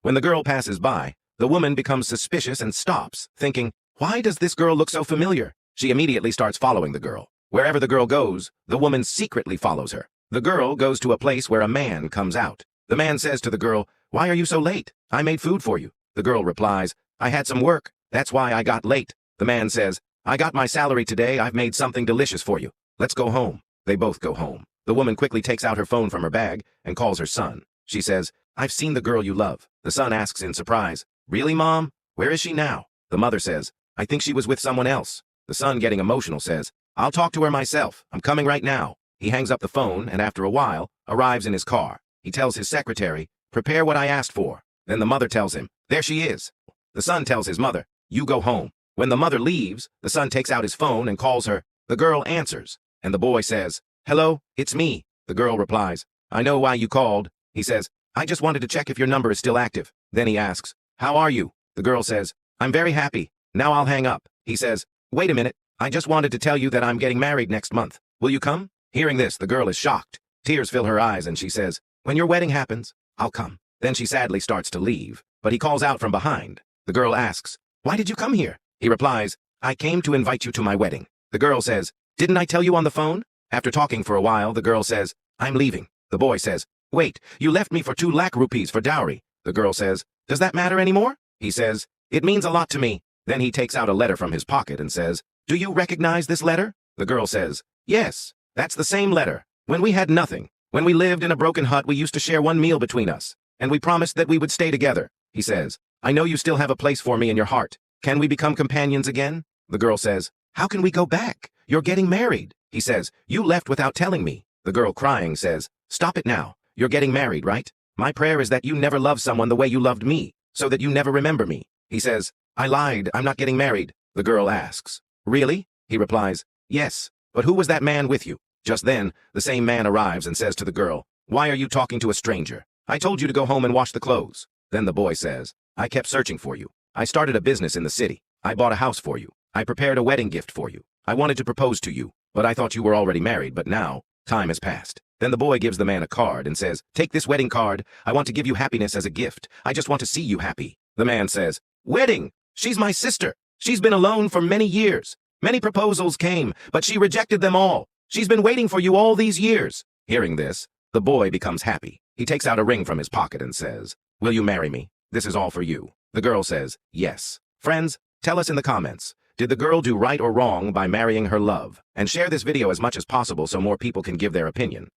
When the girl passes by, the woman becomes suspicious and stops, thinking, why does this girl look so familiar? She immediately starts following the girl. Wherever the girl goes, the woman secretly follows her. The girl goes to a place where a man comes out. The man says to the girl, why are you so late? I made food for you. The girl replies, I had some work. That's why I got late. The man says, I got my salary today. I've made something delicious for you. Let's go home. They both go home. The woman quickly takes out her phone from her bag and calls her son. She says, I've seen the girl you love. The son asks in surprise, really, Mom? Where is she now? The mother says, I think she was with someone else. The son, getting emotional, says, I'll talk to her myself. I'm coming right now. He hangs up the phone and after a while, arrives in his car. He tells his secretary, prepare what I asked for. Then the mother tells him, there she is. The son tells his mother, you go home. When the mother leaves, the son takes out his phone and calls her. The girl answers, and the boy says, hello, it's me. The girl replies, I know why you called. He says, I just wanted to check if your number is still active. Then he asks, how are you? The girl says, I'm very happy. Now I'll hang up. He says, wait a minute. I just wanted to tell you that I'm getting married next month. Will you come? Hearing this, the girl is shocked. Tears fill her eyes and she says, when your wedding happens, I'll come. Then she sadly starts to leave, but he calls out from behind. The girl asks, why did you come here? He replies, I came to invite you to my wedding. The girl says, didn't I tell you on the phone? After talking for a while, the girl says, I'm leaving. The boy says, wait, you left me for 2 lakh rupees for dowry. The girl says, does that matter anymore? He says, it means a lot to me. Then he takes out a letter from his pocket and says, do you recognize this letter? The girl says, yes, that's the same letter. When we had nothing, when we lived in a broken hut, we used to share 1 meal between us, and we promised that we would stay together. He says, I know you still have a place for me in your heart. Can we become companions again? The girl says, how can we go back? You're getting married. He says, you left without telling me. The girl, crying, says, stop it now. You're getting married, right? My prayer is that you never love someone the way you loved me, so that you never remember me. He says, I lied. I'm not getting married. The girl asks, really? He replies, yes. But who was that man with you? Just then, the same man arrives and says to the girl, why are you talking to a stranger? I told you to go home and wash the clothes. Then the boy says, I kept searching for you. I started a business in the city. I bought a house for you. I prepared a wedding gift for you. I wanted to propose to you, but I thought you were already married, but now, time has passed. Then the boy gives the man a card and says, take this wedding card. I want to give you happiness as a gift. I just want to see you happy. The man says, wedding? She's my sister. She's been alone for many years. Many proposals came, but she rejected them all. She's been waiting for you all these years. Hearing this, the boy becomes happy. He takes out a ring from his pocket and says, will you marry me? This is all for you. The girl says, yes. Friends, tell us in the comments, did the girl do right or wrong by marrying her love? And share this video as much as possible so more people can give their opinion.